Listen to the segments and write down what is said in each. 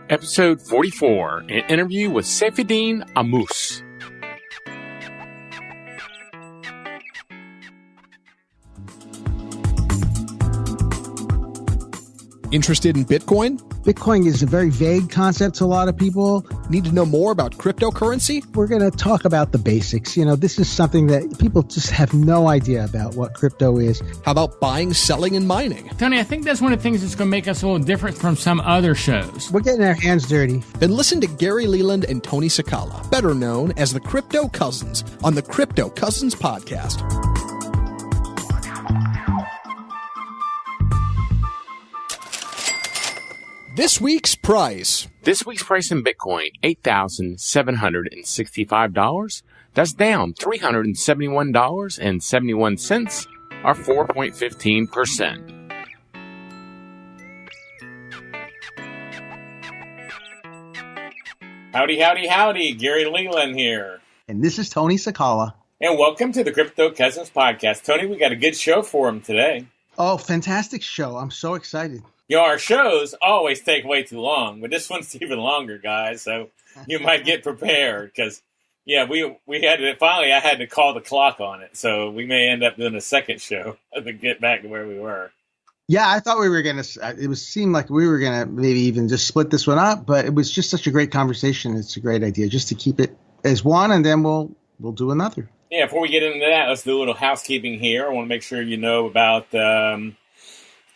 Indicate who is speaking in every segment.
Speaker 1: Episode 44, an interview with Saifedean Ammous.
Speaker 2: Interested in Bitcoin?
Speaker 3: Bitcoin is a very vague concept to a lot of people.
Speaker 2: Need to know more about cryptocurrency?
Speaker 3: We're going to talk about the basics. This is something that people just have no idea about what crypto is.
Speaker 2: How about buying, selling, and mining?
Speaker 4: Tony, I think that's one of the things that's going to make us a little different from some other shows.
Speaker 3: We're getting our hands dirty.
Speaker 2: Then listen to Gary Leland and Tony Sakala, better known as the Crypto Cousins, on the Crypto Cousins podcast. This week's price.
Speaker 1: This week's price in Bitcoin, $8,765. That's down $371.71, or 4.15%.
Speaker 5: Howdy, howdy, howdy. Gary Leland here.
Speaker 3: And this is Tony Sakala.
Speaker 5: And welcome to the Crypto Cousins podcast. Tony, we got a good show for him today.
Speaker 3: Oh, fantastic show. I'm so excited.
Speaker 5: Our shows always take way too long, but this one's even longer, guys, so you might get prepared, because, we had to, finally, I had to call the clock on it, so we may end up doing a second show to get back to where we were.
Speaker 3: Yeah, I thought we were going to, seemed like we were going to maybe even just split this one up, but it was just such a great conversation. It's a great idea just to keep it as one, and then we'll do another. Yeah,
Speaker 5: before we get into that, let's do a little housekeeping here. I want to make sure you know about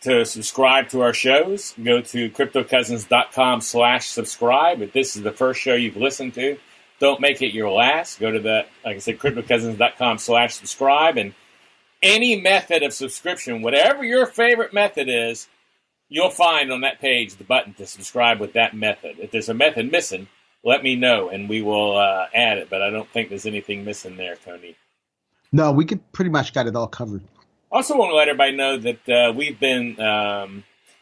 Speaker 5: to subscribe to our shows. Go to cryptocousins.com/subscribe. If this is the first show you've listened to, don't make it your last. Go to like I said, cryptocousins.com/subscribe. And any method of subscription, whatever your favorite method is, you'll find on that page the button to subscribe with that method. If there's a method missing, let me know and we will add it. But I don't think there's anything missing there, Tony.
Speaker 3: No, we could pretty much got it all covered.
Speaker 5: Also want to let everybody know that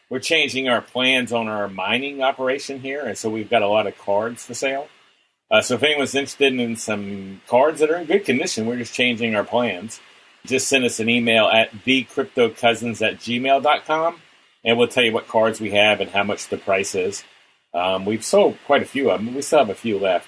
Speaker 5: we're changing our plans on our mining operation here, and so we've got a lot of cards for sale. So if anyone's interested in some cards that are in good condition, we're just changing our plans. Just send us an email at thecryptocousins@gmail.com, and we'll tell you what cards we have and how much the price is. We've sold quite a few of them. We still have a few left.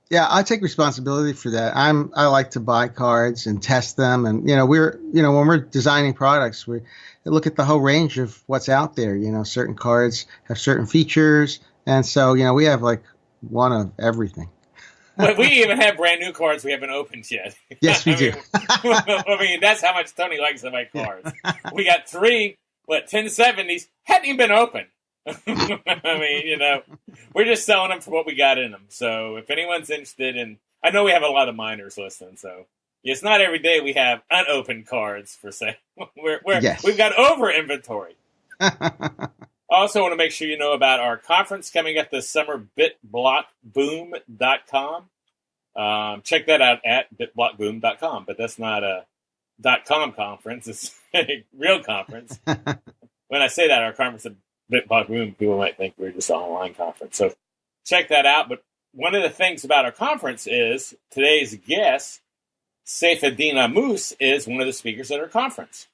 Speaker 3: Yeah, I take responsibility for that. I like to buy cards and test them, and when we're designing products, we look at the whole range of what's out there. Certain cards have certain features, and so we have like one of everything.
Speaker 5: But we even have brand new cards we haven't opened yet.
Speaker 3: Yes, we do.
Speaker 5: That's how much Tony likes to make cards. We got 1070s hadn't even been opened. We're just selling them for what we got in them. So if anyone's interested I know we have a lot of miners listening, so it's not every day we have unopened cards for sale. We've got over inventory. Also want to make sure you know about our conference coming up this summer, bitblockboom.com. Check that out at bitblockboom.com, but that's not a .com conference. It's a real conference. When I say that, our conference at BitBlockBoom, people might think we're just an online conference. So check that out. But one of the things about our conference is today's guest, Saifedean Ammous, is one of the speakers at our conference.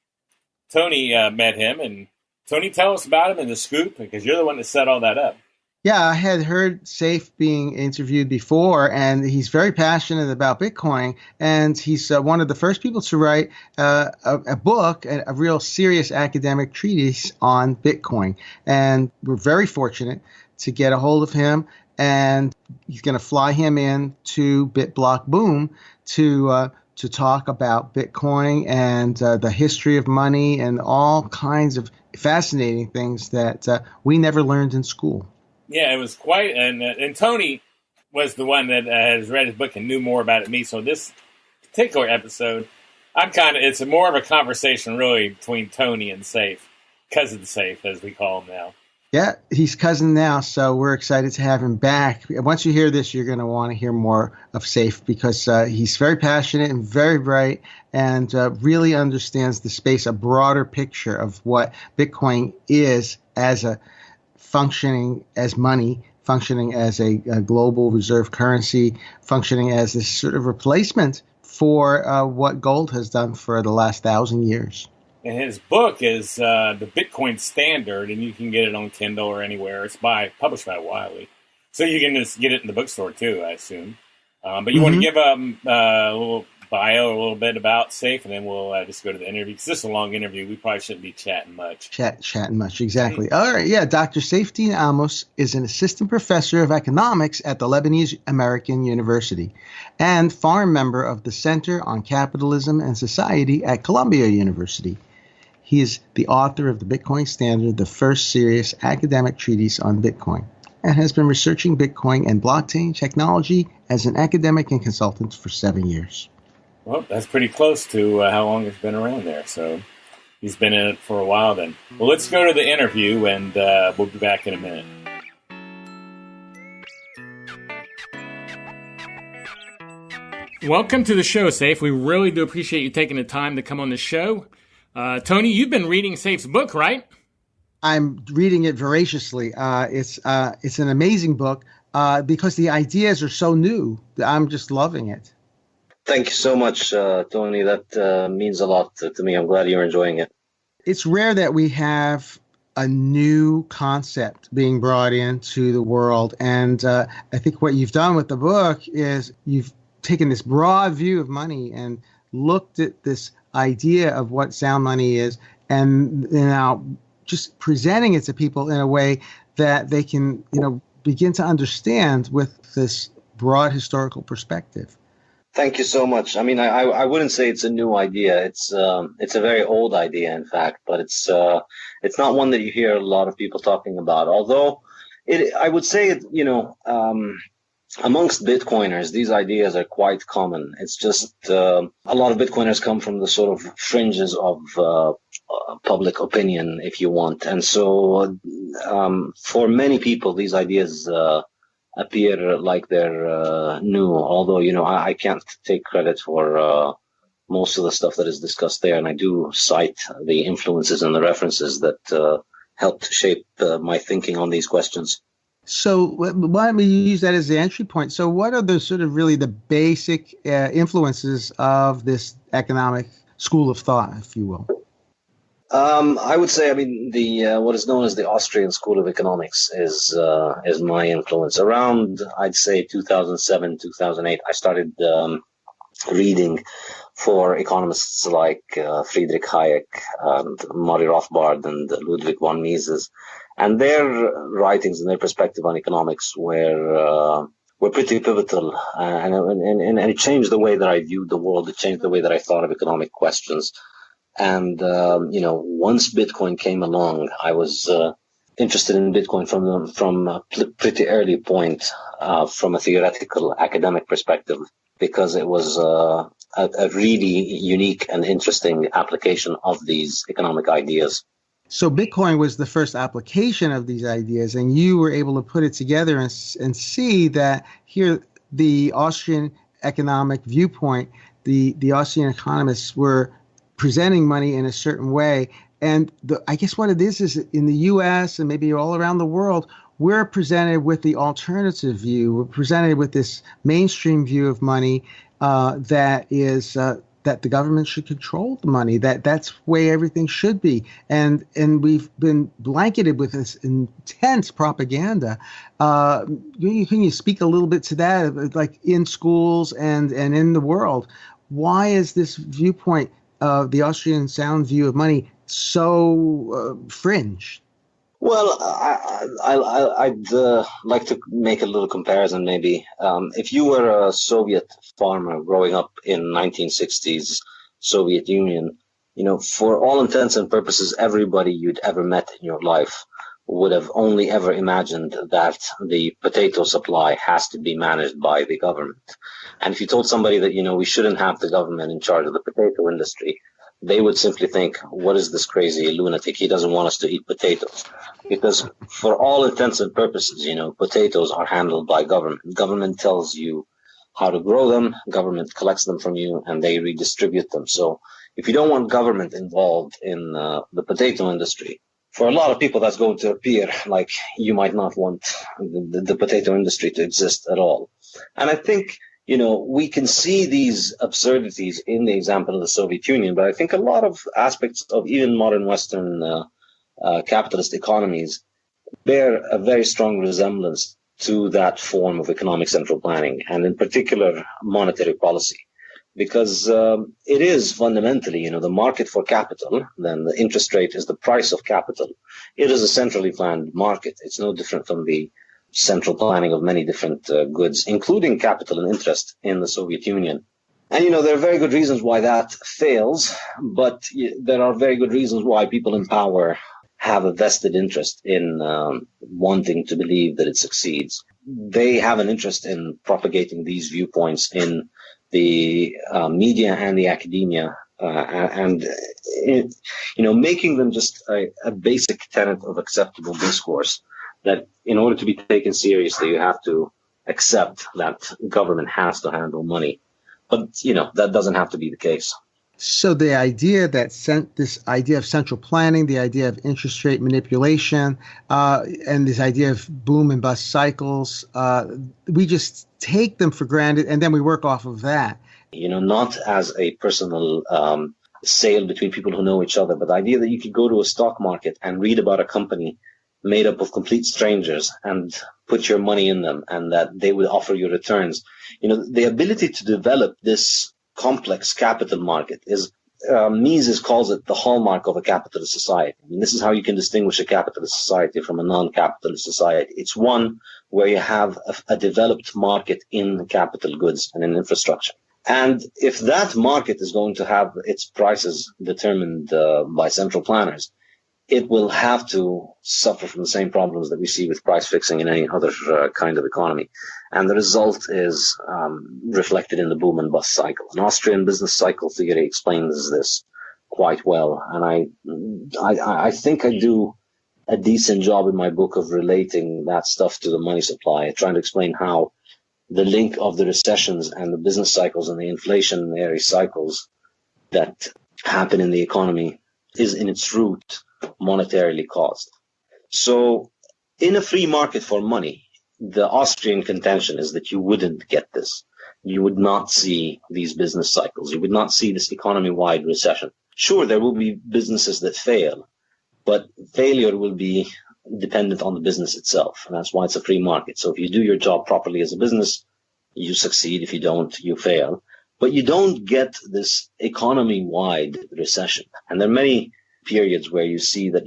Speaker 5: Tony met him. And Tony, tell us about him and the scoop, because you're the one that set all that up.
Speaker 3: Yeah, I had heard Saif being interviewed before, and he's very passionate about Bitcoin, and he's one of the first people to write a book, a real serious academic treatise on Bitcoin. And we're very fortunate to get a hold of him, and he's going to fly him in to BitBlockBoom to talk about Bitcoin and the history of money and all kinds of fascinating things that we never learned in school.
Speaker 5: Yeah, it was quite, and Tony was the one that has read his book and knew more about it than me. So this particular episode, it's more of a conversation really between Tony and Saif, cousin Saif, as we call him now.
Speaker 3: Yeah, he's cousin now, so we're excited to have him back. Once you hear this, you're going to want to hear more of Saif, because he's very passionate and very bright, and really understands the space, a broader picture of what Bitcoin is as a functioning as money, functioning as a global reserve currency, functioning as this sort of replacement for what gold has done for the last 1,000 years.
Speaker 5: And his book is the Bitcoin Standard, and you can get it on Kindle or anywhere. It's published by Wiley, so you can just get it in the bookstore too, I assume. But you want to give a little bio, a little bit about Saif, and then we'll just go to the interview, because this is a long interview. We probably shouldn't be chatting much.
Speaker 3: Chatting much, exactly. All right, yeah. Dr. Saifedean Ammous is an assistant professor of economics at the Lebanese American University and foreign member of the Center on Capitalism and Society at Columbia University. He is the author of the Bitcoin Standard, the first serious academic treatise on Bitcoin, and has been researching Bitcoin and blockchain technology as an academic and consultant for 7 years.
Speaker 5: Well, that's pretty close to how long it's been around there. So he's been in it for a while then. Well, let's go to the interview, and we'll be back in a minute.
Speaker 4: Welcome to the show, Saif. We really do appreciate you taking the time to come on the show. Tony, you've been reading Saif's book, right?
Speaker 3: I'm reading it voraciously. It's an amazing book because the ideas are so new. I'm just loving it.
Speaker 6: Thank you so much, Tony. That means a lot to me. I'm glad you're enjoying it.
Speaker 3: It's rare that we have a new concept being brought into the world. And I think what you've done with the book is you've taken this broad view of money and looked at this idea of what sound money is, and now just presenting it to people in a way that they can, begin to understand with this broad historical perspective.
Speaker 6: Thank you so much. I mean, I wouldn't say it's a new idea. It's a very old idea, in fact, but it's not one that you hear a lot of people talking about. Although I would say it, amongst Bitcoiners, these ideas are quite common. It's just a lot of Bitcoiners come from the sort of fringes of public opinion, if you want, and so for many people, these ideas appear like they're new, although, I can't take credit for most of the stuff that is discussed there. And I do cite the influences and the references that helped shape my thinking on these questions.
Speaker 3: So why don't we use that as the entry point? So what are the sort of really the basic influences of this economic school of thought, if you will?
Speaker 6: I would say, the what is known as the Austrian School of Economics is my influence. Around, I'd say 2007, 2008, I started reading for economists like Friedrich Hayek and Murray Rothbard and Ludwig von Mises, and their writings and their perspective on economics were pretty pivotal, and it changed the way that I viewed the world. It changed the way that I thought of economic questions. And, once Bitcoin came along, I was interested in Bitcoin from a pretty early point, from a theoretical academic perspective, because it was a really unique and interesting application of these economic ideas.
Speaker 3: So Bitcoin was the first application of these ideas, and you were able to put it together and see that here the Austrian economic viewpoint, the Austrian economists were presenting money in a certain way. And I guess what it is in the U.S. and maybe all around the world, we're presented with the alternative view. We're presented with this mainstream view of money that is that the government should control the money. That's the way everything should be. And we've been blanketed with this intense propaganda. Can you speak a little bit to that, like in schools and in the world? Why is this viewpoint of the Austrian sound view of money so fringe?
Speaker 6: Well, I'd like to make a little comparison, maybe. If you were a Soviet farmer growing up in 1960s Soviet Union, for all intents and purposes, everybody you'd ever met in your life would have only ever imagined that the potato supply has to be managed by the government. And if you told somebody that, we shouldn't have the government in charge of the potato industry, they would simply think, what is this crazy lunatic? He doesn't want us to eat potatoes. Because for all intents and purposes, potatoes are handled by government. Government tells you how to grow them. Government collects them from you and they redistribute them. So if you don't want government involved in the potato industry, for a lot of people, that's going to appear like you might not want the potato industry to exist at all. And I think, we can see these absurdities in the example of the Soviet Union, but I think a lot of aspects of even modern Western capitalist economies bear a very strong resemblance to that form of economic central planning, and in particular monetary policy. Because it is fundamentally, the market for capital, then the interest rate is the price of capital. It is a centrally planned market. It's no different from the central planning of many different goods, including capital and interest in the Soviet Union. And, there are very good reasons why that fails, but there are very good reasons why people in power have a vested interest in wanting to believe that it succeeds. They have an interest in propagating these viewpoints in the media and the academia, and making them just a basic tenet of acceptable discourse, that in order to be taken seriously, you have to accept that government has to handle money. But, that doesn't have to be the case.
Speaker 3: So the idea that this idea of central planning, the idea of interest rate manipulation, and this idea of boom and bust cycles, we just take them for granted, and then we work off of that.
Speaker 6: Not as a personal sale between people who know each other, but the idea that you could go to a stock market and read about a company made up of complete strangers and put your money in them, and that they would offer you returns. The ability to develop this complex capital market is, Mises calls it the hallmark of a capitalist society. This is how you can distinguish a capitalist society from a non-capitalist society. It's one where you have a developed market in capital goods and in infrastructure. And if that market is going to have its prices determined by central planners, it will have to suffer from the same problems that we see with price fixing in any other kind of economy. And the result is reflected in the boom and bust cycle. An Austrian business cycle theory explains this quite well. And I think I do a decent job in my book of relating that stuff to the money supply, trying to explain how the link of the recessions and the business cycles and the inflationary cycles that happen in the economy is in its root monetarily caused. So in a free market for money, the Austrian contention is that you wouldn't get this. You would not see these business cycles. You would not see this economy-wide recession. Sure, there will be businesses that fail, but failure will be dependent on the business itself. And that's why it's a free market. So if you do your job properly as a business, you succeed. If you don't, you fail. But you don't get this economy-wide recession. And there are many periods where you see that,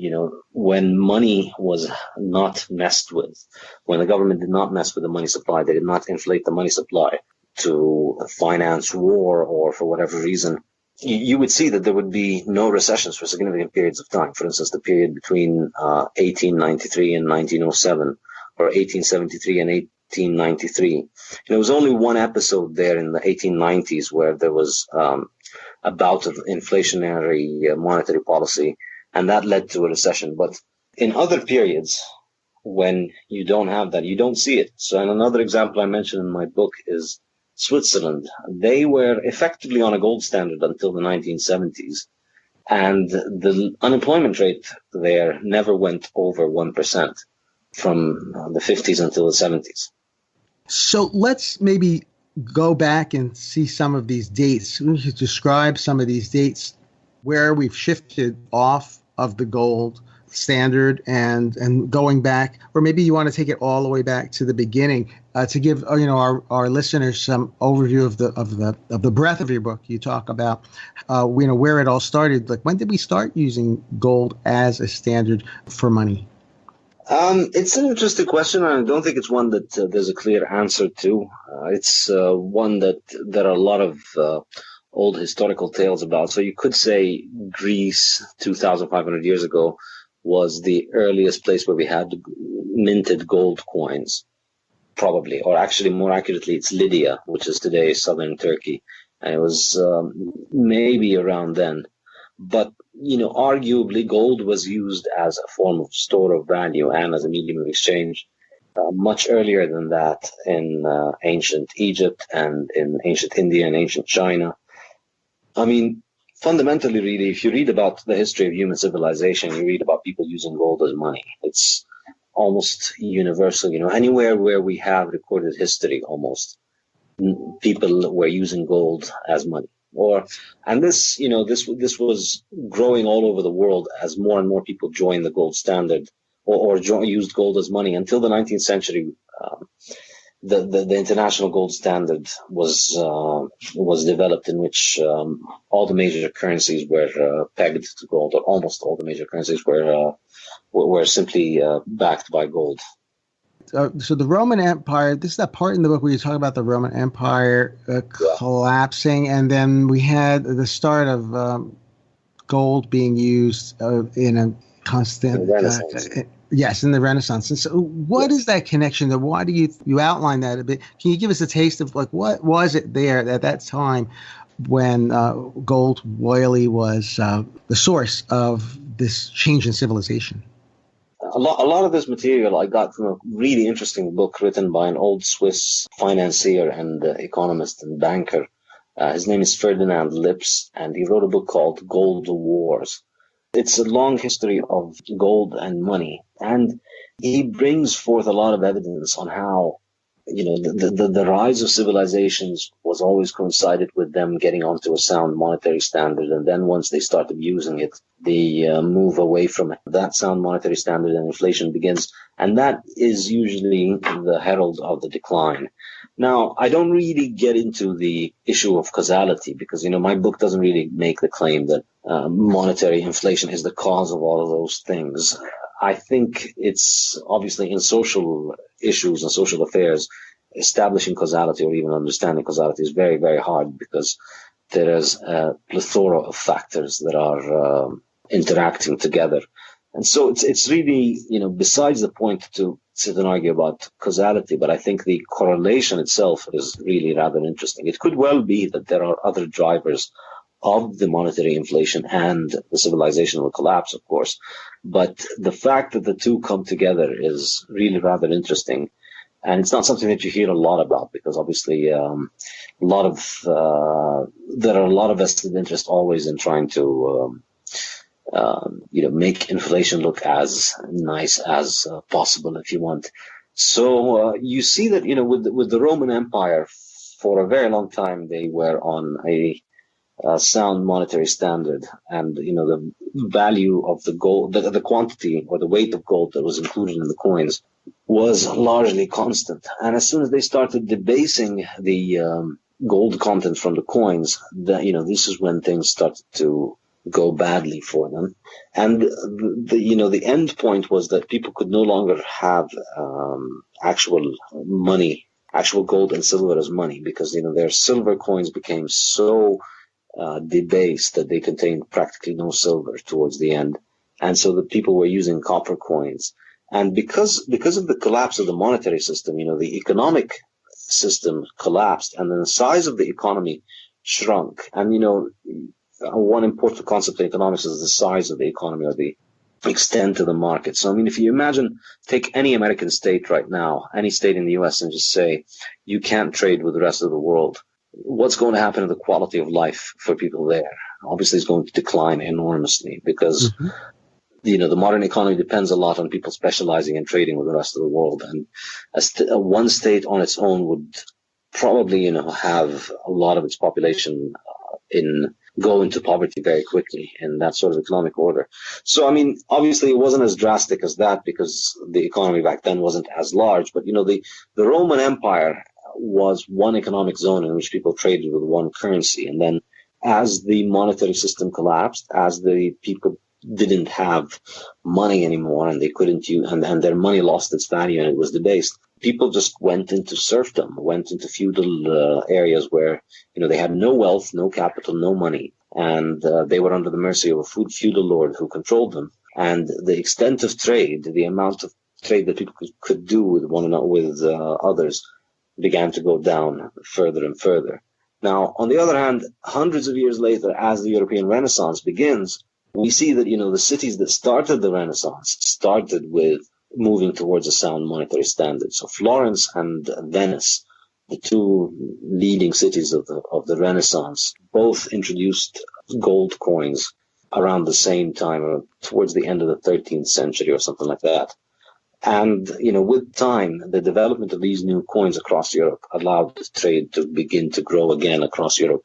Speaker 6: when money was not messed with, when the government did not mess with the money supply, they did not inflate the money supply to finance war or for whatever reason, you would see that there would be no recessions for significant periods of time. For instance, the period between 1893 and 1907, or 1873 and 1893. There was only one episode there in the 1890s where there was a bout of inflationary monetary policy, and that led to a recession. But in other periods, when you don't have that, you don't see it. So, and another example I mentioned in my book is Switzerland. They were effectively on a gold standard until the 1970s, and the unemployment rate there never went over 1% from the 50s until the 70s.
Speaker 3: So let's maybe go back and see some of these dates. We should describe some of these dates where we've shifted off of the gold standard and going back, or maybe you want to take it all the way back to the beginning to give our listeners some overview of the breadth of your book. You talk about where it all started. Like, when did we start using gold as a standard for money?
Speaker 6: It's an interesting question, and I don't think it's one that there's a clear answer to. It's one that there are a lot of old historical tales about. So you could say Greece 2,500 years ago was the earliest place where we had minted gold coins, probably. Or actually, more accurately, it's Lydia, which is today southern Turkey. And it was maybe around then. But, arguably gold was used as a form of store of value and as a medium of exchange much earlier than that in ancient Egypt and in ancient India and ancient China. I mean, fundamentally, really, if you read about the history of human civilization, you read about people using gold as money. It's almost universal, anywhere where we have recorded history almost. people were using gold as money. And this, this was growing all over the world as more and more people joined the gold standard used gold as money until the 19th century. The international gold standard was developed, in which all the major currencies were pegged to gold, or almost all the major currencies were simply backed by gold.
Speaker 3: So the Roman Empire, this is that part in the book where you talk about the Roman Empire collapsing, and then we had the start of gold being used in a constant
Speaker 6: Renaissance.
Speaker 3: Yes, in the Renaissance. And so what is that connection? Why do you outline that a bit? Can you give us a taste of like what was it there at that time when gold really was the source of this change in civilization?
Speaker 6: A lot of this material I got from a really interesting book written by an old Swiss financier and economist and banker. His name is Ferdinand Lips, and he wrote a book called Gold Wars. It's a long history of gold and money, and he brings forth a lot of evidence on how, the rise of civilizations was always coincided with them getting onto a sound monetary standard, and then once they started using it, they move away from that sound monetary standard, and inflation begins, and that is usually the herald of the decline. Now, I don't really get into the issue of causality because, my book doesn't really make the claim that monetary inflation is the cause of all of those things. I think it's obviously in social issues and social affairs, establishing causality or even understanding causality is very, very hard because there is a plethora of factors that are interacting together. And so it's really, besides the point to sit and argue about causality, but I think the correlation itself is really rather interesting. It could well be that there are other drivers of the monetary inflation and the civilizational collapse, of course. But the fact that the two come together is really rather interesting. And it's not something that you hear a lot about because obviously there are a lot of vested interest always in trying to make inflation look as nice as possible, if you want. So you see that, with the Roman Empire, for a very long time, they were on a sound monetary standard, and the value of the gold, the quantity or the weight of gold that was included in the coins was largely constant. And as soon as they started debasing the gold content from the coins, this is when things started to go badly for them. And the end point was that people could no longer have actual money, actual gold and silver as money, because their silver coins became so debased that they contained practically no silver towards the end. And so the people were using copper coins. And because of the collapse of the monetary system, the economic system collapsed, and then the size of the economy shrunk. And, one important concept in economics is the size of the economy, or the extent of the market. So, if you take any American state right now, any state in the U.S., and just say, you can't trade with the rest of the world, what's going to happen to the quality of life for people there? Obviously, it's going to decline enormously because, the modern economy depends a lot on people specializing in trading with the rest of the world. And one state on its own would probably, have a lot of its population go into poverty very quickly in that sort of economic order. So, obviously it wasn't as drastic as that because the economy back then wasn't as large. But, the Roman Empire was one economic zone in which people traded with one currency. And then as the monetary system collapsed, as the people didn't have money anymore and they couldn't use, and their money lost its value and it was debased, people just went into serfdom, went into feudal areas where, they had no wealth, no capital, no money. And they were under the mercy of a feudal lord who controlled them. And the extent of trade, the amount of trade that people could do with one another, with others, began to go down further and further. Now, on the other hand, hundreds of years later, as the European Renaissance begins, we see that, the cities that started the Renaissance started with moving towards a sound monetary standard. So Florence and Venice, the two leading cities of the Renaissance, both introduced gold coins around the same time, or towards the end of the 13th century or something like that. And, with time, the development of these new coins across Europe allowed the trade to begin to grow again across Europe.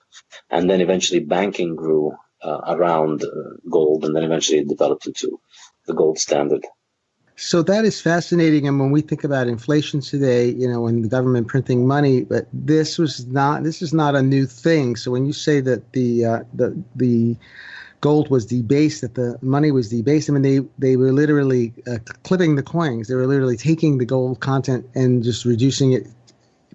Speaker 6: And then eventually banking grew around gold, and then eventually it developed into the gold standard.
Speaker 3: So that is fascinating. And when we think about inflation today, and the government printing money, but this is not a new thing. So when you say that the gold was debased, that the money was debased, I mean, they were literally clipping the coins. They were literally taking the gold content and just reducing it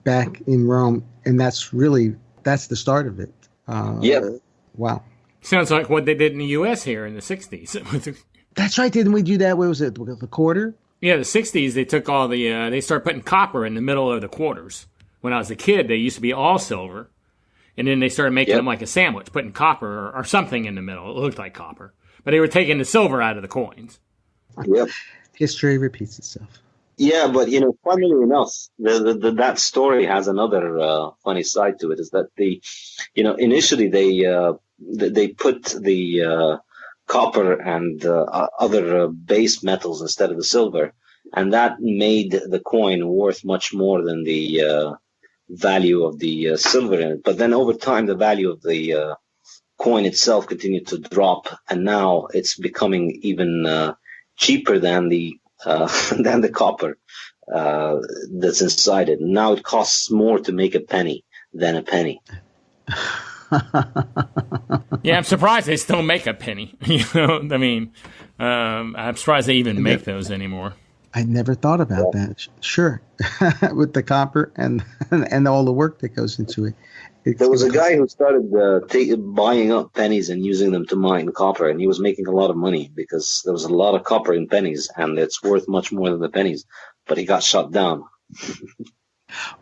Speaker 3: back in Rome. And that's the start of it. Wow.
Speaker 4: Sounds like what they did in the U.S. here in the 60s.
Speaker 3: That's right. Didn't we do that? What was it? The quarter?
Speaker 4: Yeah, the 60s, they took all they started putting copper in the middle of the quarters. When I was a kid, they used to be all silver. And then they started making them like a sandwich, putting copper or something in the middle. It looked like copper. But they were taking the silver out of the coins.
Speaker 6: Yep.
Speaker 3: History repeats itself.
Speaker 6: Yeah, but, funnily enough, that story has another funny side to it, is that initially they put the copper and other base metals instead of the silver, and that made the coin worth much more than the value of the silver in it. But then over time, the value of the coin itself continued to drop, and now it's becoming even cheaper than the copper that's inside it. Now it costs more to make a penny than a penny.
Speaker 4: Yeah, I'm surprised they still make a penny. I'm surprised they even make those anymore.
Speaker 3: I never thought about that. Sure, with the copper and all the work that goes into it.
Speaker 6: There was a guy who started buying up pennies and using them to mine copper, and he was making a lot of money because there was a lot of copper in pennies, and it's worth much more than the pennies. But he got shut down.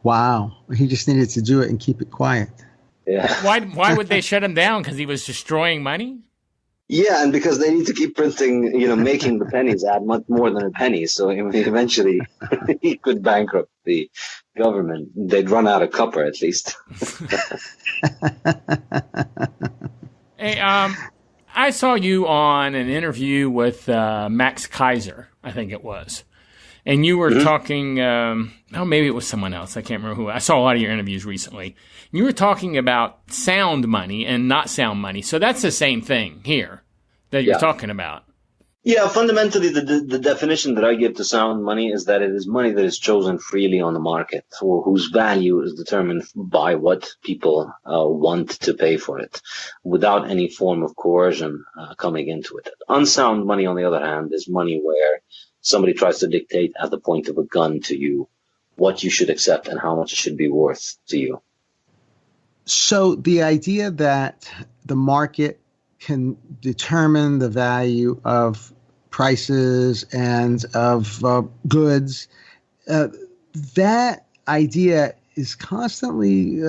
Speaker 3: Wow, he just needed to do it and keep it quiet.
Speaker 6: Yeah.
Speaker 4: Why would they shut him down? Because he was destroying money?
Speaker 6: Yeah, and because they need to keep printing, making the pennies add much more than a penny. So eventually he could bankrupt the government. They'd run out of copper, at least.
Speaker 4: Hey, I saw you on an interview with Max Kaiser, I think it was. And you were talking, maybe it was someone else. I can't remember who. I saw a lot of your interviews recently. You were talking about sound money and not sound money. So that's the same thing here that you're talking about.
Speaker 6: Yeah, fundamentally, the definition that I give to sound money is that it is money that is chosen freely on the market, or whose value is determined by what people want to pay for it, without any form of coercion coming into it. Unsound money, on the other hand, is money where somebody tries to dictate at the point of a gun to you what you should accept and how much it should be worth to you.
Speaker 3: So the idea that the market can determine the value of prices and of goods, that idea is constantly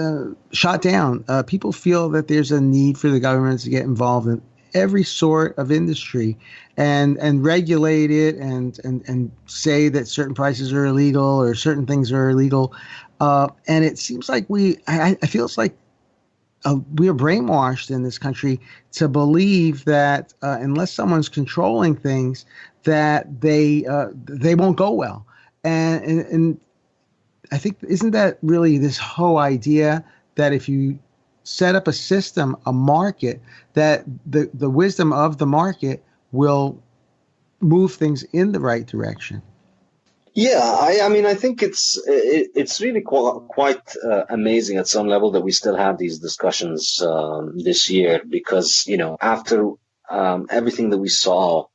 Speaker 3: shot down. People feel that there's a need for the government to get involved in every sort of industry and regulate it and say that certain prices are illegal or certain things are illegal. And it seems like I feel it's like we are brainwashed in this country to believe that unless someone's controlling things, that they won't go well. And I think, isn't that really this whole idea that if you set up a system, a market, that the wisdom of the market will move things in the right direction?
Speaker 6: Yeah, I think it's really quite amazing at some level that we still have these discussions this year, because after everything that we saw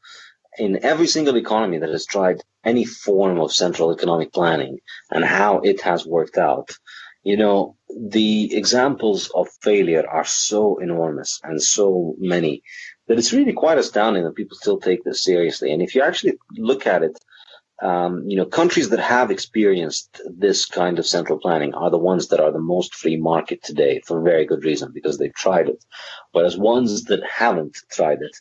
Speaker 6: in every single economy that has tried any form of central economic planning and how it has worked out, the examples of failure are so enormous and so many that it's really quite astounding that people still take this seriously. And if you actually look at it, countries that have experienced this kind of central planning are the ones that are the most free market today, for very good reason, because they've tried it. Whereas ones that haven't tried it,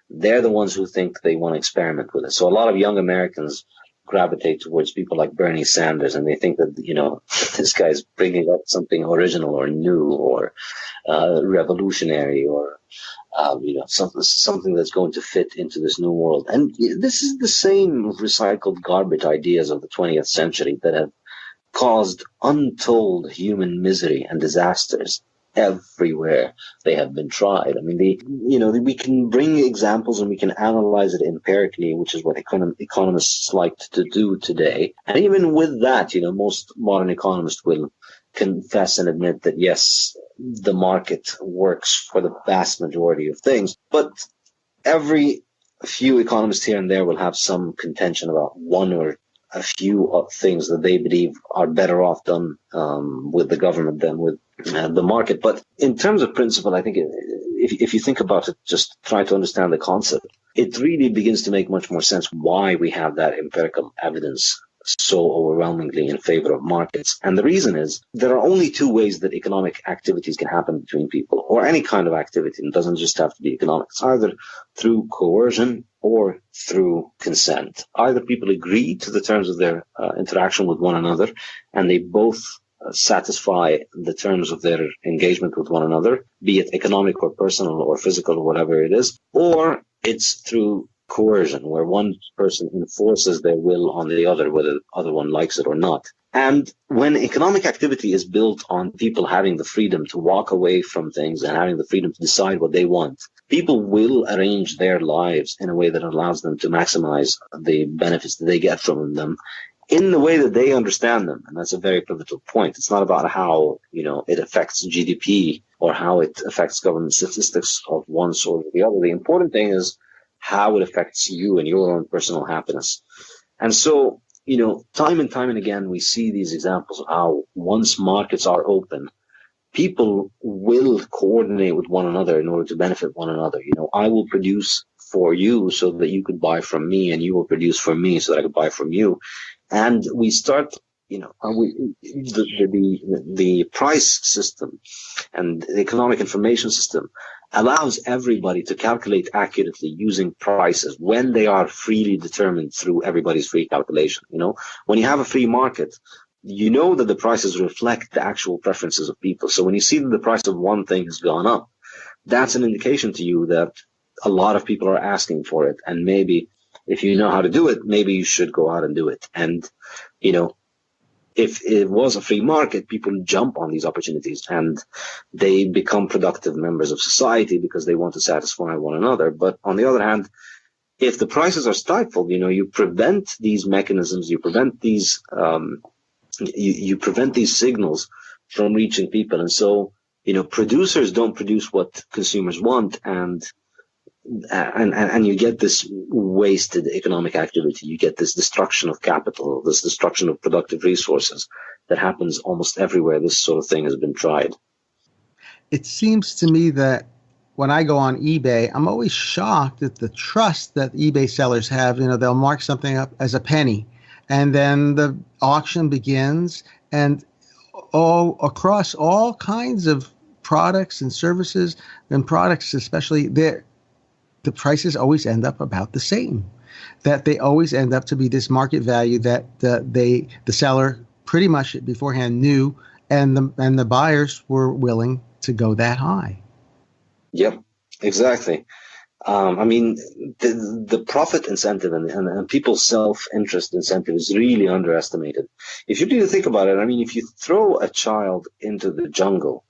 Speaker 6: they're the ones who think they want to experiment with it. So a lot of young Americans gravitate towards people like Bernie Sanders, and they think that, this guy's bringing up something original or new or revolutionary or something that's going to fit into this new world. And this is the same recycled garbage ideas of the 20th century that have caused untold human misery and disasters everywhere they have been tried. I mean, we can bring examples and we can analyze it empirically, which is what economists like to do today. And even with that, most modern economists will confess and admit that, yes, the market works for the vast majority of things. But every few economists here and there will have some contention about one or a few things that they believe are better off done with the government than with the market. But in terms of principle, I think if you think about it, just try to understand the concept, it really begins to make much more sense why we have that empirical evidence so overwhelmingly in favor of markets. And the reason is there are only two ways that economic activities can happen between people, or any kind of activity. It doesn't just have to be economics, either through coercion or through consent. Either people agree to the terms of their interaction with one another, and they both satisfy the terms of their engagement with one another, be it economic or personal or physical or whatever it is, or it's through coercion, where one person enforces their will on the other, whether the other one likes it or not. And when economic activity is built on people having the freedom to walk away from things and having the freedom to decide what they want, people will arrange their lives in a way that allows them to maximize the benefits that they get from them in the way that they understand them. And that's a very pivotal point. It's not about how, it affects GDP or how it affects government statistics of one sort or the other. The important thing is how it affects you and your own personal happiness. And so, time and time and again, we see these examples of how once markets are open, people will coordinate with one another in order to benefit one another. I will produce for you so that you could buy from me, and you will produce for me so that I could buy from you. And we start, the price system and the economic information system allows everybody to calculate accurately using prices when they are freely determined through everybody's free calculation. When you have a free market, that the prices reflect the actual preferences of people. So when you see that the price of one thing has gone up, that's an indication to you that a lot of people are asking for it. And maybe if you know how to do it, maybe you should go out and do it. And, if it was a free market, people jump on these opportunities and they become productive members of society because they want to satisfy one another. But on the other hand, if the prices are stifled, you prevent these mechanisms, you prevent these, you prevent these signals from reaching people. And so, producers don't produce what consumers want, and you get this wasted economic activity. You get this destruction of capital, this destruction of productive resources that happens almost everywhere this sort of thing has been tried.
Speaker 3: It seems to me that when I go on eBay, I'm always shocked at the trust that eBay sellers have. They'll mark something up as a penny, and then the auction begins, and all across all kinds of products and services, and products especially, the prices always end up about the same, that they always end up to be this market value that the seller pretty much beforehand knew, and the buyers were willing to go that high. Yep,
Speaker 6: exactly. The profit incentive and people's self-interest incentive is really underestimated. If you really think about it, if you throw a child into the jungle,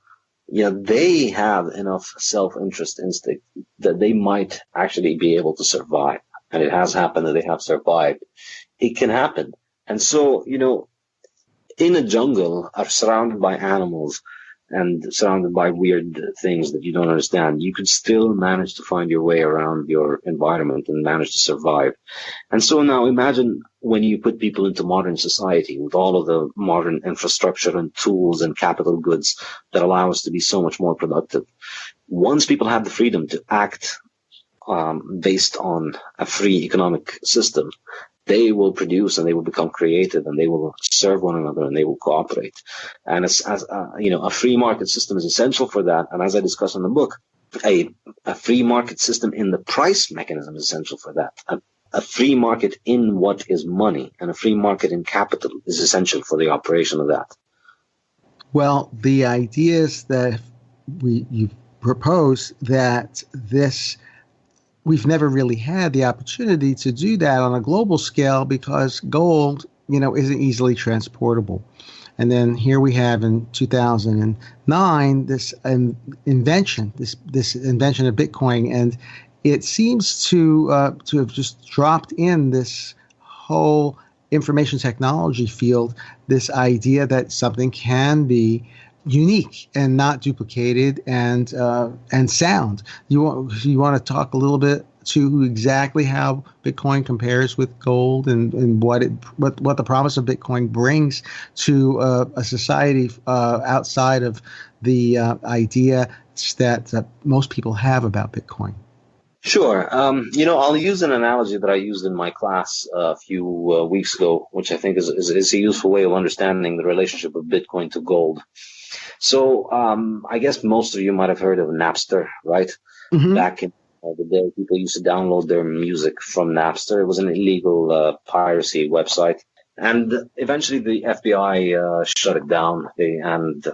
Speaker 6: they have enough self-interest instinct that they might actually be able to survive. And it has happened that they have survived. It can happen. And so, in a jungle, are surrounded by animals and surrounded by weird things that you don't understand, you could still manage to find your way around your environment and manage to survive. And so now imagine when you put people into modern society with all of the modern infrastructure and tools and capital goods that allow us to be so much more productive. Once people have the freedom to act based on a free economic system, they will produce and they will become creative and they will serve one another and they will cooperate. And a free market system is essential for that. And as I discuss in the book, a free market system in the price mechanism is essential for that. a free market in what is money and a free market in capital is essential for the operation of that.
Speaker 3: Well, the ideas that you propose that we've never really had the opportunity to do that on a global scale because gold, isn't easily transportable. And then here we have in 2009 this invention of Bitcoin, and it seems to have just dropped in this whole information technology field, this idea that something can be unique and not duplicated and sound. You want to talk a little bit to exactly how Bitcoin compares with gold and what the promise of Bitcoin brings to a society outside of the idea that most people have about Bitcoin.
Speaker 6: Sure. I'll use an analogy that I used in my class a few weeks ago, which I think is a useful way of understanding the relationship of Bitcoin to gold. So I guess most of you might have heard of Napster, right? Mm-hmm. Back in the day, people used to download their music from Napster. It was an illegal piracy website. And eventually the FBI shut it down, and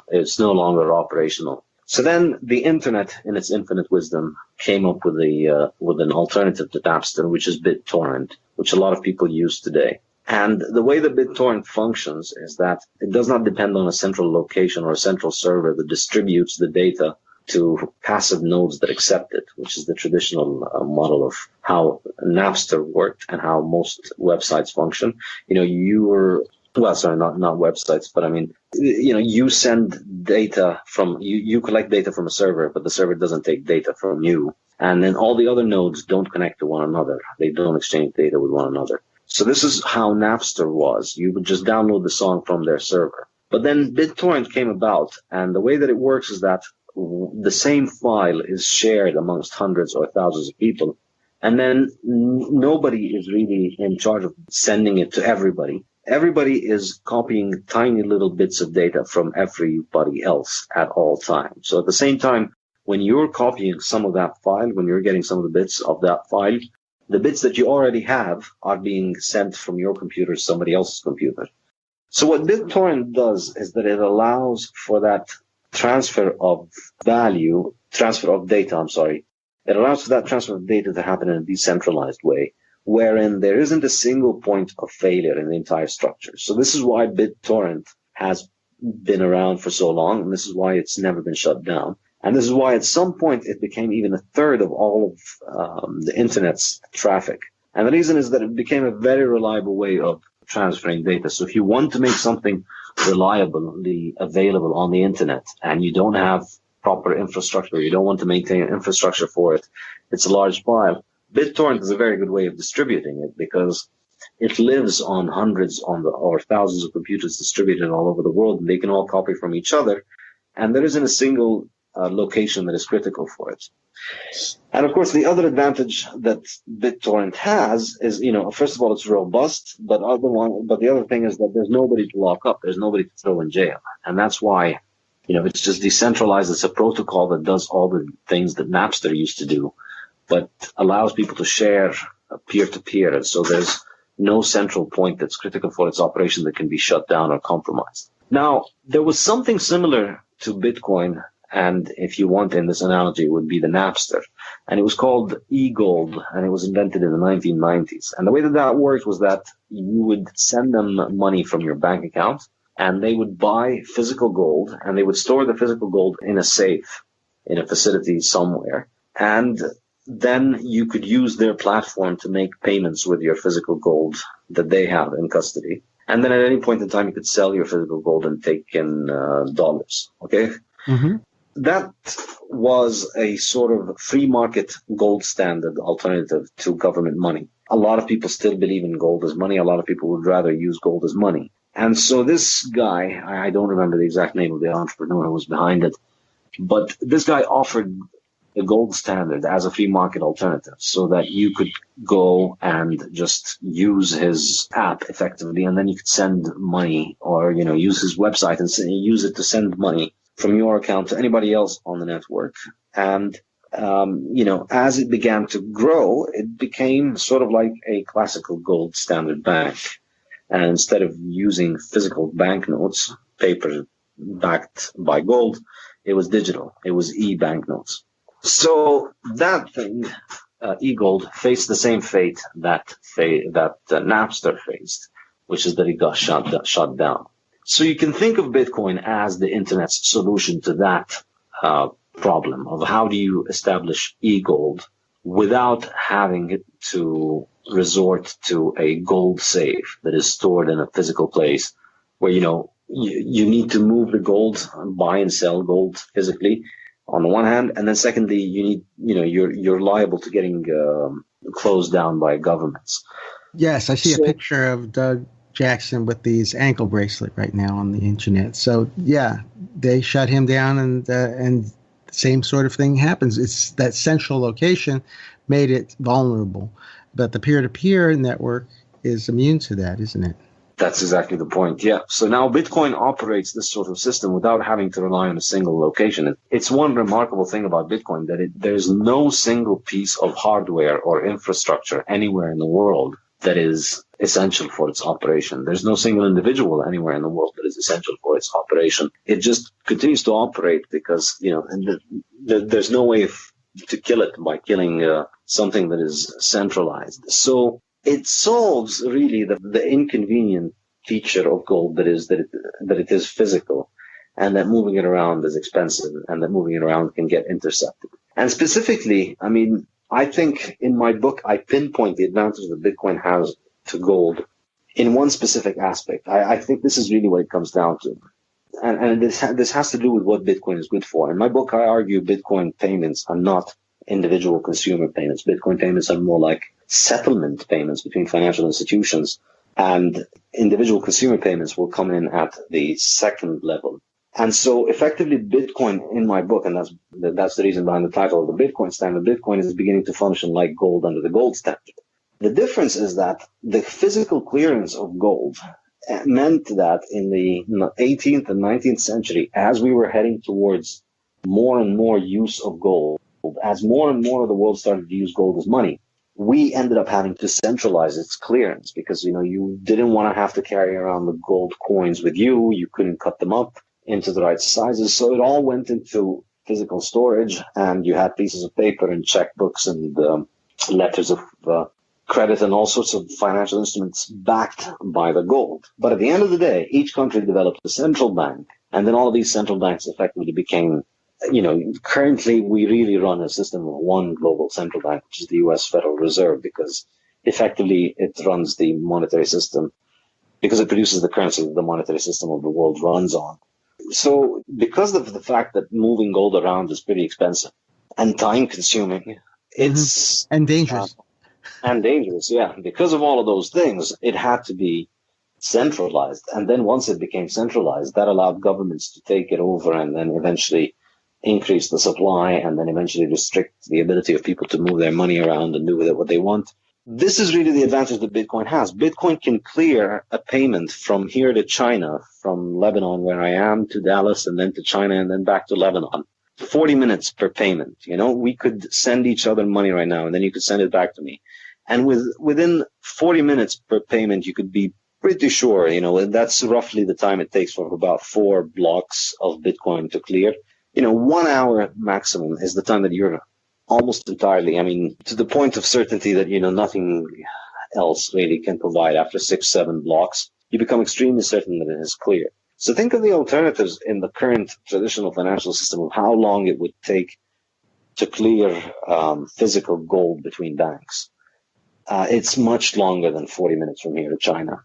Speaker 6: it's no longer operational. So then the internet, in its infinite wisdom, came up with an alternative to Napster, which is BitTorrent, which a lot of people use today. And the way that BitTorrent functions is that it does not depend on a central location or a central server that distributes the data to passive nodes that accept it, which is the traditional model of how Napster worked and how most websites function. Not websites, but I mean, you send data you collect data from a server, but the server doesn't take data from you. And then all the other nodes don't connect to one another. They don't exchange data with one another. So this is how Napster was. You would just download the song from their server. But then BitTorrent came about, and the way that it works is that the same file is shared amongst hundreds or thousands of people. And then nobody is really in charge of sending it to everybody. Everybody is copying tiny little bits of data from everybody else at all times. So at the same time, when you're copying some of that file, when you're getting some of the bits of that file, the bits that you already have are being sent from your computer to somebody else's computer. So what BitTorrent does is that it allows for that transfer of data, It allows for that transfer of data to happen in a decentralized way, wherein there isn't a single point of failure in the entire structure. So this is why BitTorrent has been around for so long, and this is why it's never been shut down. And this is why at some point it became even a third of all of the internet's traffic. And the reason is that it became a very reliable way of transferring data. So if you want to make something reliably available on the internet and you don't have proper infrastructure, you don't want to maintain infrastructure for it, it's a large file, BitTorrent is a very good way of distributing it because it lives on hundreds or thousands of computers distributed all over the world, and they can all copy from each other. And there isn't a single location that is critical for it. And of course, the other advantage that BitTorrent has is, first of all, it's robust, but the other thing is that there's nobody to lock up. There's nobody to throw in jail. And that's why, it's just decentralized. It's a protocol that does all the things that Napster used to do, but allows people to share peer-to-peer. And so there's no central point that's critical for its operation that can be shut down or compromised. Now, there was something similar to Bitcoin, and if you want in this analogy, it would be the Napster. And it was called e-gold, and it was invented in the 1990s. And the way that worked was that you would send them money from your bank account, and they would buy physical gold, and they would store the physical gold in a safe, in a facility somewhere. And then you could use their platform to make payments with your physical gold that they have in custody. And then at any point in time, you could sell your physical gold and take in dollars. Okay? Mm-hmm. That was a sort of free market gold standard alternative to government money. A lot of people still believe in gold as money. A lot of people would rather use gold as money. And so this guy, I don't remember the exact name of the entrepreneur who was behind it, but this guy offered the gold standard as a free market alternative so that you could go and just use his app effectively, and then you could send money or, use his website and use it to send money from your account to anybody else on the network. And as it began to grow, it became sort of like a classical gold standard bank. And instead of using physical banknotes, paper backed by gold, it was digital. It was e-banknotes. So that thing, e-gold, faced the same fate that Napster faced, which is that it got shut down. So you can think of Bitcoin as the internet's solution to that problem of how do you establish e-gold without having to resort to a gold safe that is stored in a physical place where, you need to move the gold, buy and sell gold physically on the one hand. And then secondly, you're liable to getting closed down by governments.
Speaker 3: Yes, I see a picture of Doug Jackson with these ankle bracelet right now on the internet. So yeah, they shut him down, and the same sort of thing happens. It's that central location made it vulnerable, but the peer-to-peer network is immune to that, isn't it?
Speaker 6: That's exactly the point. Yeah. So now Bitcoin operates this sort of system without having to rely on a single location. It's one remarkable thing about Bitcoin that there's no single piece of hardware or infrastructure anywhere in the world that is essential for its operation. There's no single individual anywhere in the world that is essential for its operation. It just continues to operate because, there's no way to kill it by killing something that is centralized. So it solves really the inconvenient feature of gold that it is physical, and that moving it around is expensive, and that moving it around can get intercepted. And specifically, I think in my book, I pinpoint the advantage that Bitcoin has to gold in one specific aspect. I think this is really what it comes down to. And this has to do with what Bitcoin is good for. In my book, I argue Bitcoin payments are not individual consumer payments. Bitcoin payments are more like settlement payments between financial institutions, and individual consumer payments will come in at the second level. And so effectively Bitcoin in my book, and that's the reason behind the title of the Bitcoin standard, Bitcoin is beginning to function like gold under the gold standard. The difference is that the physical clearance of gold meant that in the 18th and 19th century, as we were heading towards more and more use of gold, as more and more of the world started to use gold as money, we ended up having to centralize its clearance because, you didn't want to have to carry around the gold coins with you. You couldn't cut them up into the right sizes. So it all went into physical storage, and you had pieces of paper and checkbooks and letters of credit and all sorts of financial instruments backed by the gold. But at the end of the day, each country developed a central bank, and then all of these central banks effectively became, currently we really run a system of one global central bank, which is the U.S. Federal Reserve, because effectively it runs the monetary system, because it produces the currency that the monetary system of the world runs on. So because of the fact that moving gold around is pretty expensive and time consuming, it's
Speaker 3: and dangerous.
Speaker 6: Yeah. Because of all of those things, it had to be centralized. And then once it became centralized, that allowed governments to take it over and then eventually increase the supply and then eventually restrict the ability of people to move their money around and do with it what they want. This is really the advantage that Bitcoin has. Bitcoin can clear a payment from here to China, from Lebanon, where I am, to Dallas, and then to China, and then back to Lebanon. 40 minutes per payment. We could send each other money right now, and then you could send it back to me. And within 40 minutes per payment, you could be pretty sure, that's roughly the time it takes for about 4 blocks of Bitcoin to clear. 1 hour maximum is the time that you're almost entirely, to the point of certainty that, nothing else really can provide. After 6-7 blocks, you become extremely certain that it is clear. So think of the alternatives in the current traditional financial system of how long it would take to clear physical gold between banks. It's much longer than 40 minutes from here to China.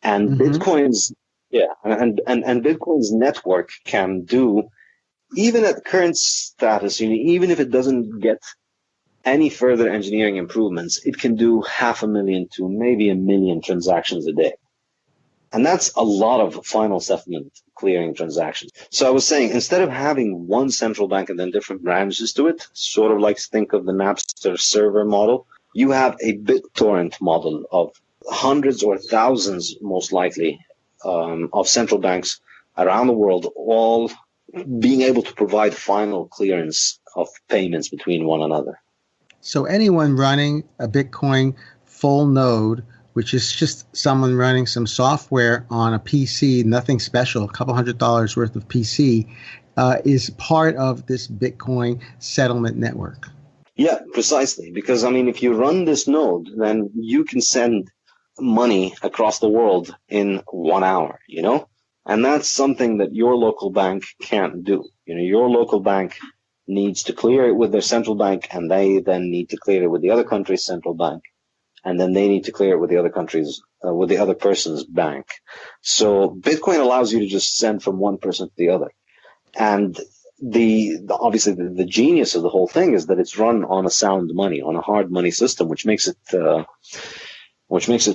Speaker 6: And Bitcoin's network can do, even at current status, even if it doesn't get any further engineering improvements, it can do 500,000 to maybe 1 million transactions a day. And that's a lot of final settlement clearing transactions. So I was saying, instead of having one central bank and then different branches to it, sort of like think of the Napster server model, you have a BitTorrent model of hundreds or thousands, most likely, of central banks around the world, all being able to provide final clearance of payments between one another.
Speaker 3: So anyone running a Bitcoin full node, which is just someone running some software on a PC, nothing special, a couple $100 worth of PC, is part of this Bitcoin settlement network.
Speaker 6: Yeah, precisely. Because, I mean, if you run this node, then you can send money across the world in 1 hour, you know? And that's something that your local bank can't do. You know, your local bank needs to clear it with their central bank, and they then need to clear it with the other country's central bank. And then they need to clear it with the other country's, with the other person's bank. So Bitcoin allows you to just send from one person to the other. And obviously the genius of the whole thing is that it's run on a sound money, on a hard money system, which makes it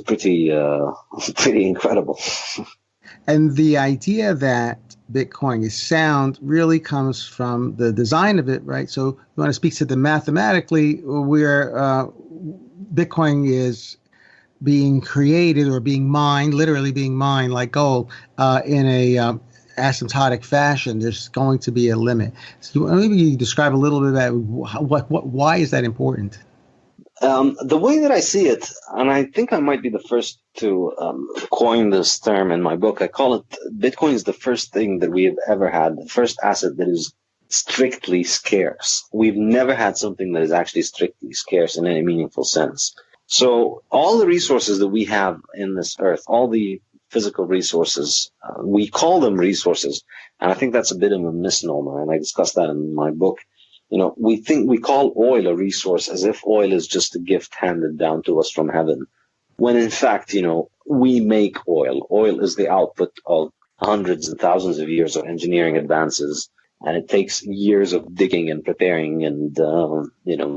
Speaker 6: pretty incredible.
Speaker 3: And the idea that Bitcoin is sound really comes from the design of it, right? So you want to speak to the mathematically, where Bitcoin is being created or being mined, literally being mined like gold, in a asymptotic fashion. There's going to be a limit. So maybe you describe a little bit about why is that important?
Speaker 6: The way that I see it, and I think I might be the first to coin this term in my book, I call it Bitcoin is the first thing that we have ever had, the first asset that is strictly scarce. We've never had something that is actually strictly scarce in any meaningful sense. So all the resources that we have in this earth, all the physical resources, we call them resources. And I think that's a bit of a misnomer, and I discuss that in my book. You know, we call oil a resource as if oil is just a gift handed down to us from heaven, when in fact, you know, we make oil. Oil is the output of hundreds and thousands of years of engineering advances, and it takes years of digging and preparing and,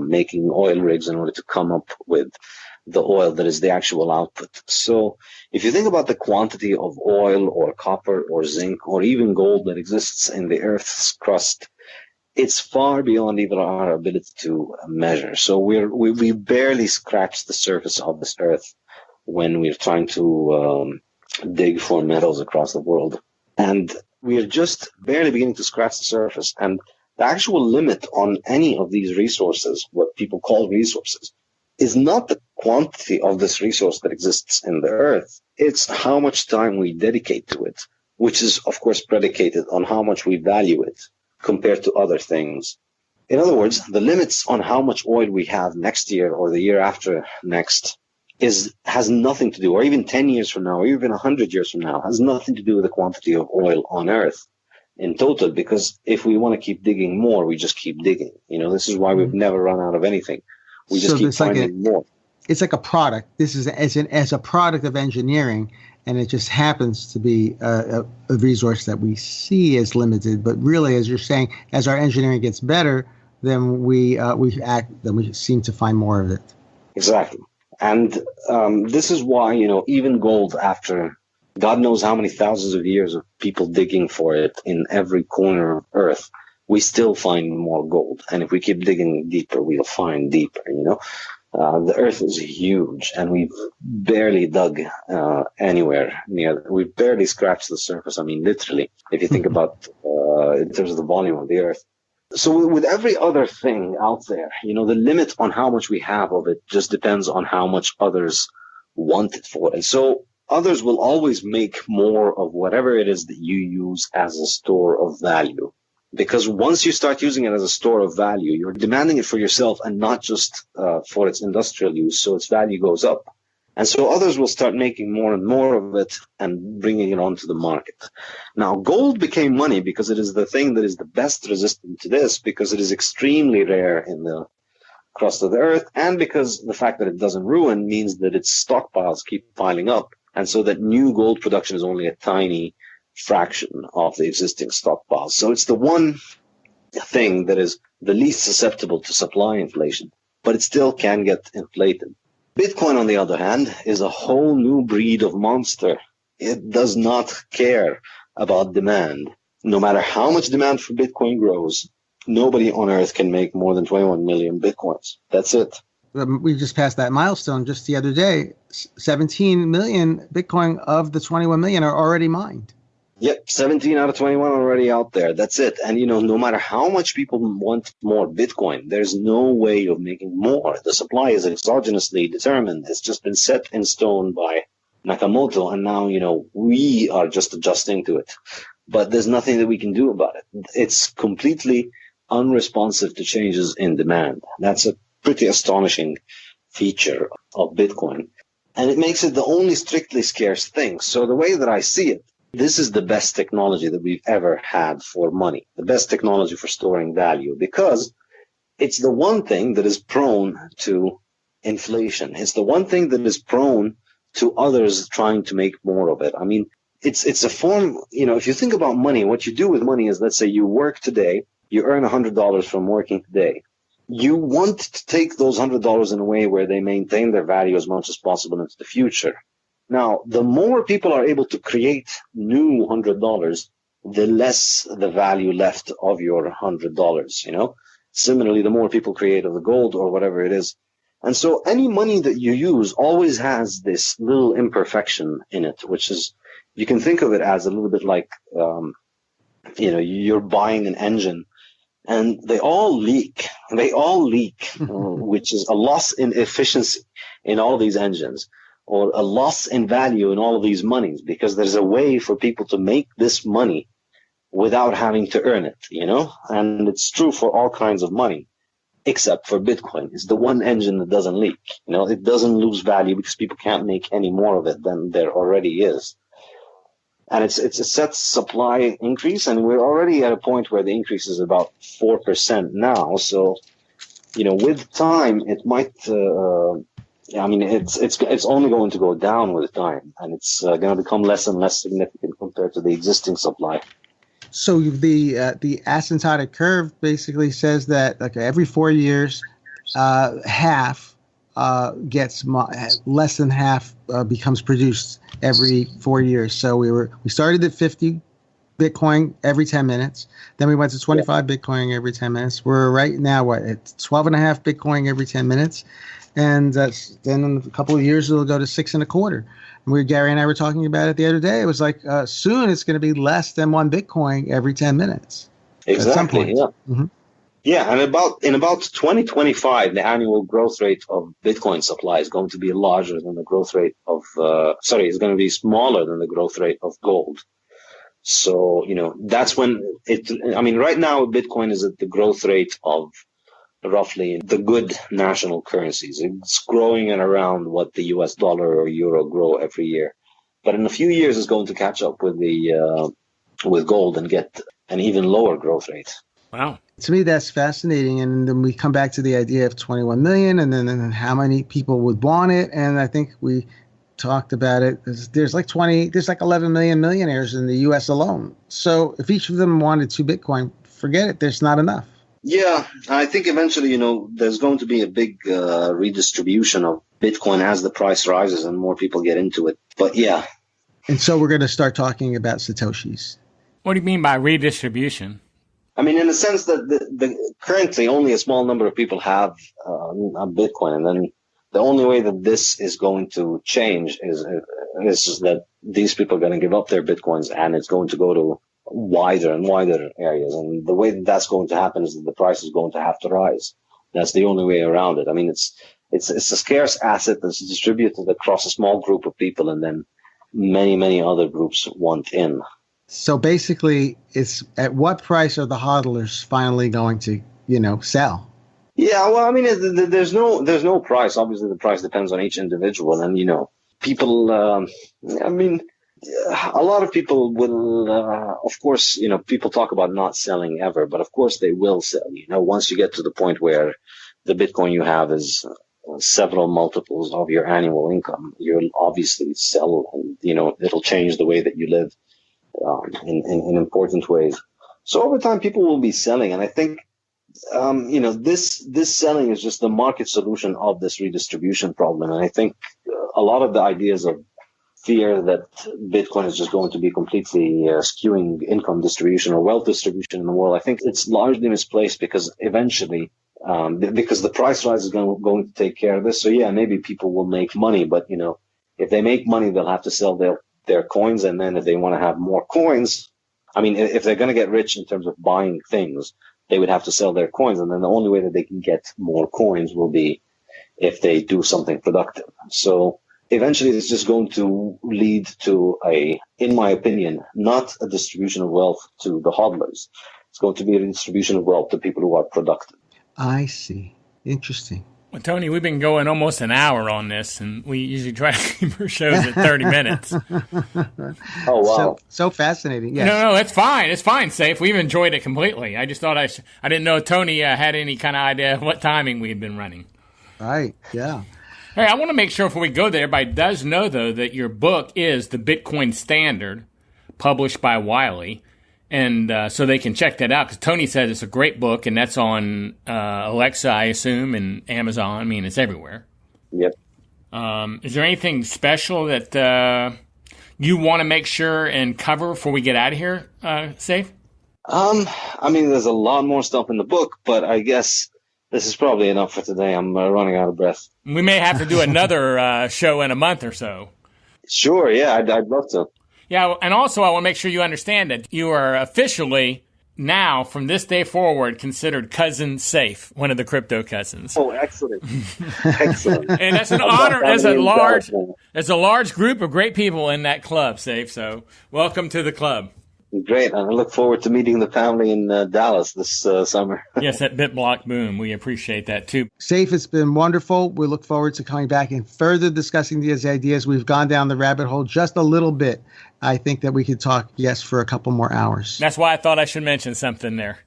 Speaker 6: making oil rigs in order to come up with the oil that is the actual output. So if you think about the quantity of oil or copper or zinc or even gold that exists in the Earth's crust, it's far beyond even our ability to measure. So we barely scratch the surface of this earth when we're trying to dig for metals across the world. And we're just barely beginning to scratch the surface. And the actual limit on any of these resources, what people call resources, is not the quantity of this resource that exists in the earth. It's how much time we dedicate to it, which is, of course, predicated on how much we value it compared to other things. In other words, the limits on how much oil we have next year or the year after next has nothing to do, or even 10 years from now, or even 100 years from now, has nothing to do with the quantity of oil on Earth in total, because if we want to keep digging more, we just keep digging. You know, this is why we've never run out of anything. We just keep finding more.
Speaker 3: It's like a product. This is as a product of engineering, and it just happens to be a resource that we see as limited. But really, as you're saying, as our engineering gets better, then we seem to find more of it.
Speaker 6: Exactly. And this is why, you know, even gold, after God knows how many thousands of years of people digging for it in every corner of Earth, we still find more gold. And if we keep digging deeper, we'll find deeper, you know. The Earth is huge, and we've barely dug anywhere near. We've barely scratched the surface. I mean, literally, if you think about in terms of the volume of the Earth. So with every other thing out there, you know, the limit on how much we have of it just depends on how much others want it for. And so others will always make more of whatever it is that you use as a store of value. Because once you start using it as a store of value, you're demanding it for yourself and not just for its industrial use, so its value goes up. And so others will start making more and more of it and bringing it onto the market. Now, gold became money because it is the thing that is the best resistant to this, because it is extremely rare in the crust of the earth, and because the fact that it doesn't ruin means that its stockpiles keep piling up, and so that new gold production is only a tiny fraction of the existing stockpiles. So it's the one thing that is the least susceptible to supply inflation, but it still can get inflated. Bitcoin, on the other hand, is a whole new breed of monster. It does not care about demand. No matter how much demand for Bitcoin grows, nobody on Earth can make more than 21 million Bitcoins. That's it.
Speaker 3: We just passed that milestone just the other day. 17 million Bitcoin of the 21 million are already mined.
Speaker 6: Yep, 17 out of 21 already out there. That's it. And, no matter how much people want more Bitcoin, there's no way of making more. The supply is exogenously determined. It's just been set in stone by Nakamoto. And now, we are just adjusting to it. But there's nothing that we can do about it. It's completely unresponsive to changes in demand. That's a pretty astonishing feature of Bitcoin. And it makes it the only strictly scarce thing. So the way that I see it, this is the best technology that we've ever had for money, the best technology for storing value, because it's the one thing that is prone to inflation. It's the one thing that is prone to others trying to make more of it. I mean, it's a form, if you think about money, what you do with money is, let's say you work today, you earn $100 from working today. You want to take those $100 in a way where they maintain their value as much as possible into the future. Now, the more people are able to create new $100, the less the value left of your $100, Similarly, the more people create of the gold or whatever it is. And so any money that you use always has this little imperfection in it, which is, you can think of it as a little bit like, you're buying an engine and they all leak. Which is a loss in efficiency in all these engines, or a loss in value in all of these monies, because there's a way for people to make this money without having to earn it, And it's true for all kinds of money, except for Bitcoin. It's the one engine that doesn't leak. It doesn't lose value because people can't make any more of it than there already is. And it's a set supply increase, and we're already at a point where the increase is about 4% now. So, with time, it might. It's only going to go down with time, and it's going to become less and less significant compared to the existing supply.
Speaker 3: So the asymptotic curve basically says that every 4 years, half gets less than half becomes produced every 4 years. So we started at 50 Bitcoin every 10 minutes. Then we went to 25 Bitcoin every 10 minutes. We're right now at 12 and a half Bitcoin every 10 minutes. And then in a couple of years, it'll go to 6.25. And Gary and I were talking about it the other day. It was like soon it's going to be less than 1 Bitcoin every 10 minutes.
Speaker 6: Exactly.
Speaker 3: At some point.
Speaker 6: Yeah.
Speaker 3: Mm-hmm.
Speaker 6: Yeah, and in about 2025, the annual growth rate of Bitcoin supply is going to be larger than the growth rate of it's going to be smaller than the growth rate of gold. So, that's when right now Bitcoin is at the growth rate of roughly the good national currencies. It's growing at around what the US dollar or euro grow every year. But in a few years, it's going to catch up with with gold and get an even lower growth rate.
Speaker 4: Wow.
Speaker 3: To me, that's fascinating. And then we come back to the idea of 21 million and then how many people would want it. And I think we talked about it. There's like 11 million millionaires in the U.S. alone. So if each of them wanted 2 Bitcoin, forget it. There's not enough.
Speaker 6: Yeah, I think eventually, there's going to be a big redistribution of Bitcoin as the price rises and more people get into it. But yeah.
Speaker 3: And so we're going to start talking about Satoshis.
Speaker 4: What do you mean by redistribution?
Speaker 6: I mean, in the sense that currently only a small number of people have a Bitcoin, and then the only way that this is going to change is that these people are going to give up their Bitcoins, and it's going to go to wider and wider areas. And the way that that's going to happen is that the price is going to have to rise. That's the only way around it. I mean, it's a scarce asset that's distributed across a small group of people, and then many, many other groups want in.
Speaker 3: So basically, it's at what price are the hodlers finally going to, sell?
Speaker 6: Yeah, well, I mean, there's no price. Obviously, the price depends on each individual, and people. A lot of people will, of course, people talk about not selling ever, but of course they will sell. Once you get to the point where the Bitcoin you have is several multiples of your annual income, you'll obviously sell, and it'll change the way that you live. In important ways. So over time, people will be selling. And I think, this selling is just the market solution of this redistribution problem. And I think a lot of the ideas of fear that Bitcoin is just going to be completely skewing income distribution or wealth distribution in the world, I think it's largely misplaced, because eventually, because the price rise is going to take care of this. So yeah, maybe people will make money, but if they make money, they'll have to sell their coins, and then if they want to have more coins, I mean, if they're going to get rich in terms of buying things, they would have to sell their coins, and then the only way that they can get more coins will be if they do something productive. So eventually it's just going to lead to in my opinion, not a distribution of wealth to the hodlers. It's going to be a distribution of wealth to people who are productive.
Speaker 3: I see. Interesting.
Speaker 4: Well, Tony, we've been going almost an hour on this, and we usually try to keep our shows at 30 minutes.
Speaker 6: Oh, wow.
Speaker 3: So fascinating. Yes.
Speaker 4: No, it's fine. It's fine, Safe. We've enjoyed it completely. I just thought I didn't know Tony had any kind of idea of what timing we had been running.
Speaker 3: Right, yeah.
Speaker 4: Hey, I want to make sure before we go there, everybody does know, though, that your book is the Bitcoin Standard, published by Wiley. And so they can check that out, because Tony says it's a great book, and that's on Alexa, I assume, and Amazon. I mean, it's everywhere.
Speaker 6: Yep.
Speaker 4: Is there anything special that you want to make sure and cover before we get out of here, Safe?
Speaker 6: I mean, there's a lot more stuff in the book, but I guess this is probably enough for today. I'm running out of breath.
Speaker 4: We may have to do another show in a month or so.
Speaker 6: Sure, yeah, I'd love to.
Speaker 4: Yeah, and also I want to make sure you understand that you are officially now, from this day forward, considered Cousin Safe, one of the crypto cousins.
Speaker 6: Oh, excellent. Excellent.
Speaker 4: And that's an honor. There's a large group of great people in that club, Safe, so welcome to the club.
Speaker 6: Great. I look forward to meeting the family in Dallas this summer.
Speaker 4: Yes, at BitBlock Boom. We appreciate that, too.
Speaker 3: Safe, it's been wonderful. We look forward to coming back and further discussing these ideas. We've gone down the rabbit hole just a little bit. I think that we could talk, yes, for a couple more hours.
Speaker 4: That's why I thought I should mention something there.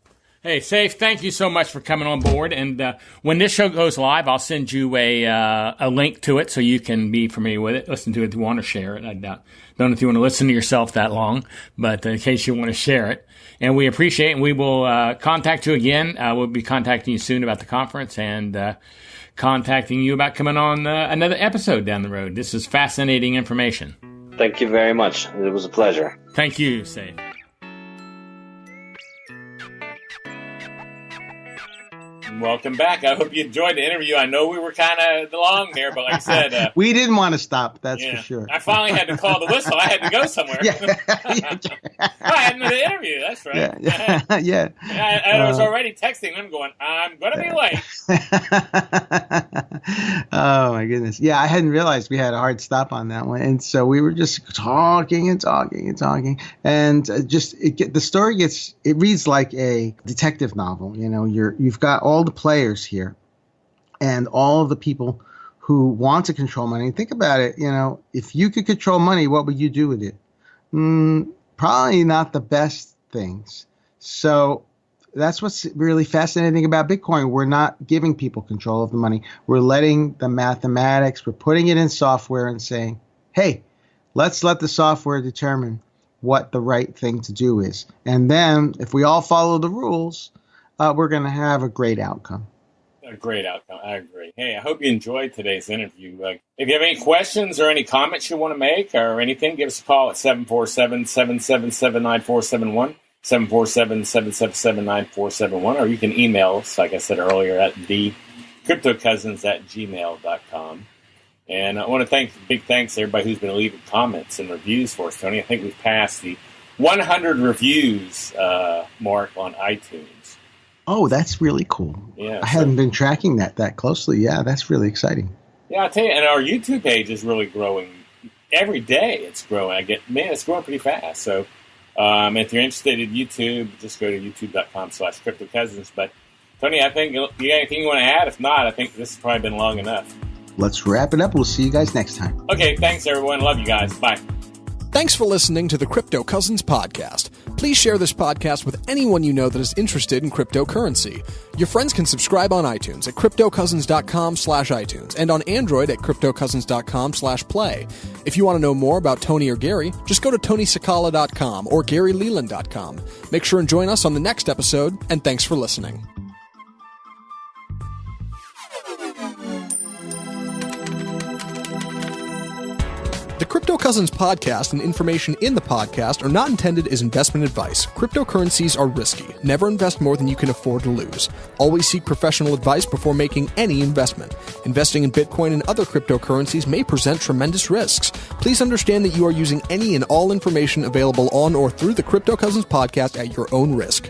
Speaker 4: Hey, Safe, thank you so much for coming on board. And when this show goes live, I'll send you a link to it so you can be familiar with it, listen to it if you want to share it. I don't know if you want to listen to yourself that long, but in case you want to share it. And we appreciate it, and we will contact you again. We'll be contacting you soon about the conference and contacting you about coming on another episode down the road. This is fascinating information.
Speaker 6: Thank you very much. It was a pleasure.
Speaker 4: Thank you, Safe. Welcome back. I hope you enjoyed the interview. I know we were kind of long there, but like I said...
Speaker 3: we didn't want to stop, that's for sure.
Speaker 4: I finally had to call the whistle. I had to go somewhere. I had another interview, that's right.
Speaker 3: Yeah.
Speaker 4: I was already texting them going, I'm going to be late.
Speaker 3: Oh, my goodness. Yeah, I hadn't realized we had a hard stop on that one. And so we were just talking. And the story it reads like a detective novel. You know, you've got all the players here and all of the people who want to control money. And think about it, you know, if you could control money, what would you do with it? Probably not the best things. So that's what's really fascinating about Bitcoin. We're not giving people control of the money. We're letting the mathematics, we're putting it in software and saying, hey, let's let the software determine what the right thing to do is. And then if we all follow the rules, we're going to have a great outcome.
Speaker 5: A great outcome. I agree. Hey, I hope you enjoyed today's interview. If you have any questions or any comments you want to make or anything, give us a call at 747-777-9471, 747-777-9471, or you can email us, like I said earlier, at thecryptocousins@gmail.com. And I want to big thanks to everybody who's been leaving comments and reviews for us, Tony. I think we've passed the 100 reviews mark on iTunes.
Speaker 3: Oh, that's really cool. Yeah, I hadn't been tracking that closely. Yeah, that's really exciting.
Speaker 5: Yeah, I'll tell you, and our YouTube page is really growing. Every day it's growing. It's growing pretty fast. So if you're interested in YouTube, just go to youtube.com/cryptocousins. But Tony, I think you got anything you want to add? If not, I think this has probably been long enough.
Speaker 3: Let's wrap it up. We'll see you guys next time.
Speaker 5: Okay, thanks everyone. Love you guys. Bye.
Speaker 2: Thanks for listening to the Crypto Cousins podcast. Please share this podcast with anyone you know that is interested in cryptocurrency. Your friends can subscribe on iTunes at cryptocousins.com/iTunes and on Android at cryptocousins.com/play. If you want to know more about Tony or Gary, just go to tonysakala.com or garyleland.com. Make sure and join us on the next episode, and thanks for listening. The Crypto Cousins Cousins podcast and information in the podcast are not intended as investment advice. Cryptocurrencies are risky. Never invest more than you can afford to lose. Always seek professional advice before making any investment. Investing in Bitcoin and other cryptocurrencies may present tremendous risks. Please understand that you are using any and all information available on or through the Crypto Cousins podcast at your own risk.